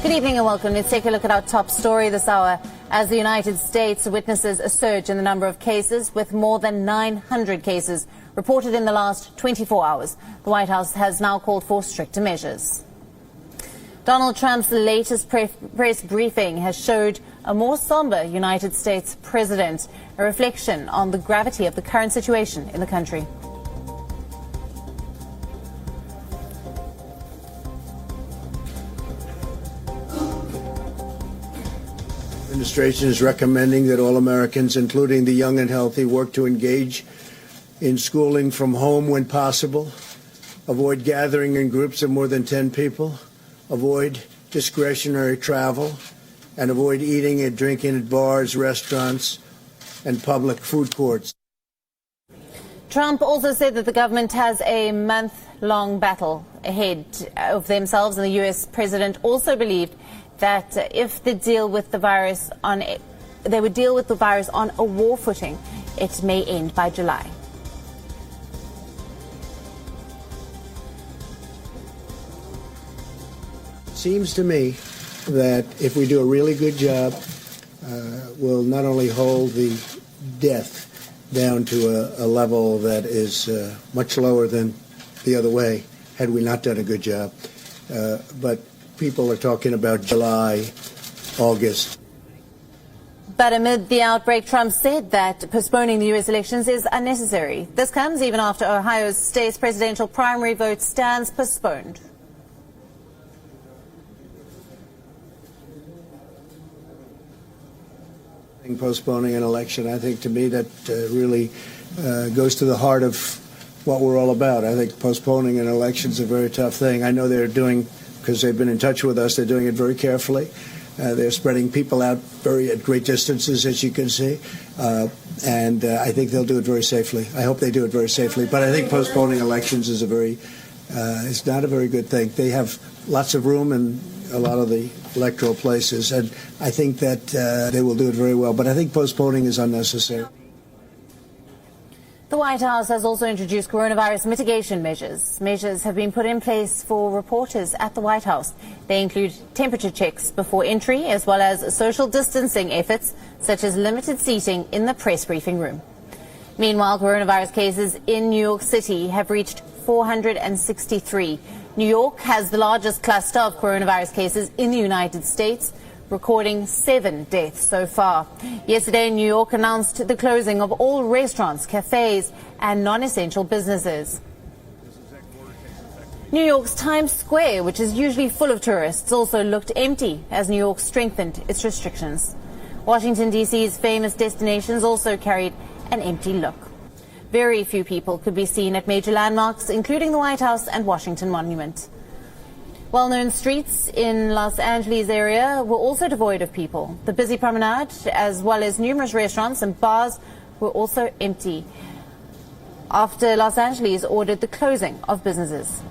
Good evening and welcome. Let's take a look at our top story this hour. As the United States witnesses a surge in the number of cases, with more than 900 cases reported in the last 24 hours. The White House has now called for stricter measures. Donald Trump's latest press briefing has showed a more somber United States president, a reflection on the gravity of the current situation in the country. The administration is recommending that all Americans, including the young and healthy, work to engage in schooling from home when possible, avoid gathering in groups of more than 10 people, avoid discretionary travel, and avoid eating and drinking at bars, restaurants, and public food courts. Trump also said that the government has a month-long battle ahead of themselves, and the U.S. president also believed that if they deal with the virus on a war footing, it may end by July. It seems to me that if we do a really good job, we'll not only hold the death down to a level that is much lower than the other way, had we not done a good job, but people are talking about July, August. But amid the outbreak, Trump said that postponing the U.S. elections is unnecessary. This comes even after Ohio's state's presidential primary vote stands postponed. Postponing an election, I think, to me, that really goes to the heart of what we're all about. I think postponing an election is a very tough thing. I know they're doing, because they've been in touch with us, they're doing it very carefully. They're spreading people out at great distances, as you can see, and I think they'll do it very safely. I hope they do it very safely. But I think postponing elections is it's not a very good thing. They have lots of room in a lot of the electoral places, and I think that they will do it very well. But I think postponing is unnecessary. The White House has also introduced coronavirus mitigation measures. Measures have been put in place for reporters at the White House. They include temperature checks before entry, as well as social distancing efforts, such as limited seating in the press briefing room. Meanwhile, coronavirus cases in New York City have reached 463. New York has the largest cluster of coronavirus cases in the United States, recording 7 deaths so far. Yesterday, New York announced the closing of all restaurants, cafes, and non-essential businesses. New York's Times Square, which is usually full of tourists, also looked empty as New York strengthened its restrictions. Washington, D.C.'s famous destinations also carried an empty look. Very few people could be seen at major landmarks, including the White House and Washington Monument. Well-known streets in Los Angeles area were also devoid of people. The busy promenade, as well as numerous restaurants and bars, were also empty after Los Angeles ordered the closing of businesses.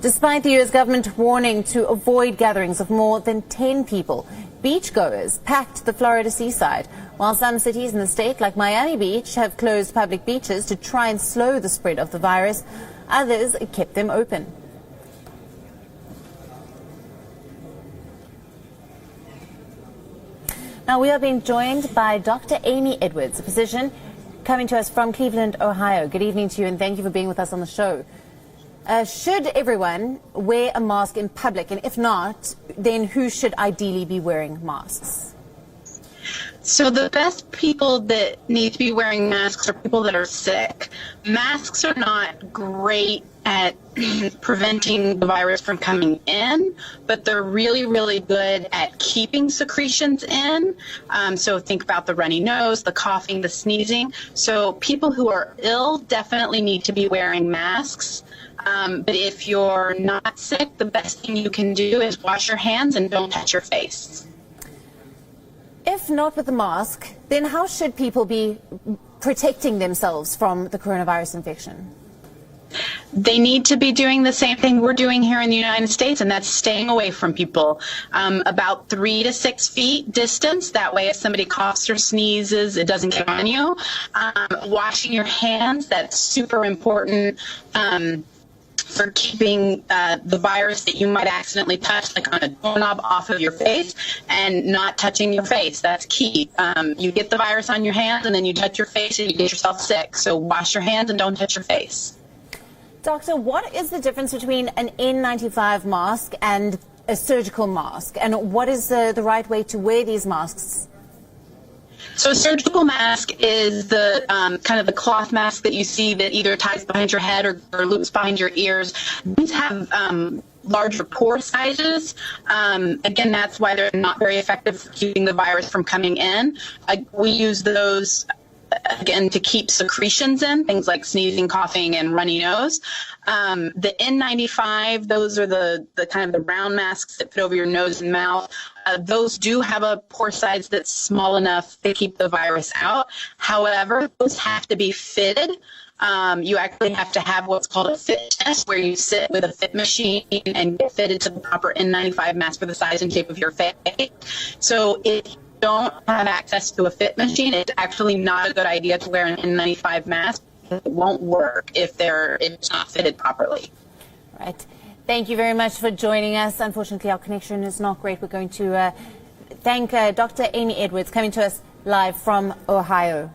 Despite the U.S. government warning to avoid gatherings of more than 10 people, beachgoers packed the Florida seaside, while some cities in the state, like Miami Beach, have closed public beaches to try and slow the spread of the virus. Others kept them open. Now, we are being joined by Dr. Amy Edwards, a physician coming to us from Cleveland, Ohio. Good evening to you, and thank you for being with us on the show. Should everyone wear a mask in public? And if not, then who should ideally be wearing masks? So the best people that need to be wearing masks are people that are sick. Masks are not great at preventing the virus from coming in, but they're really, really good at keeping secretions in. So think about the runny nose, the coughing, the sneezing. So people who are ill definitely need to be wearing masks. But if you're not sick, the best thing you can do is wash your hands and don't touch your face. If not with the mask, then how should people be protecting themselves from the coronavirus infection? They need to be doing the same thing we're doing here in the United States, and that's staying away from people. About 3 to 6 feet distance. That way, if somebody coughs or sneezes, it doesn't get on you. Washing your hands, that's super important. for keeping the virus that you might accidentally touch, like on a doorknob, off of your face, and not touching your face. That's key. You get the virus on your hands, and then you touch your face, and you get yourself sick. So wash your hands and don't touch your face. Doctor, what is the difference between an N95 mask and a surgical mask? And what is the right way to wear these masks? So a surgical mask is the kind of the cloth mask that you see that either ties behind your head or loops behind your ears. These have larger pore sizes. Again, that's why they're not very effective for keeping the virus from coming in. We use those again to keep secretions in, things like sneezing, coughing, and runny nose. The N95, those are the kind of the round masks that fit over your nose and mouth. Those do have a pore size that's small enough to keep the virus out. However, those have to be fitted. You actually have to have what's called a fit test, where you sit with a fit machine and get fitted to the proper N95 mask for the size and shape of your face. So if you don't have access to a fit machine, it's actually not a good idea to wear an N95 mask. It won't work if it's not fitted properly. Right. Thank you very much for joining us. Unfortunately, our connection is not great. We're going to thank Dr. Amy Edwards, coming to us live from Ohio.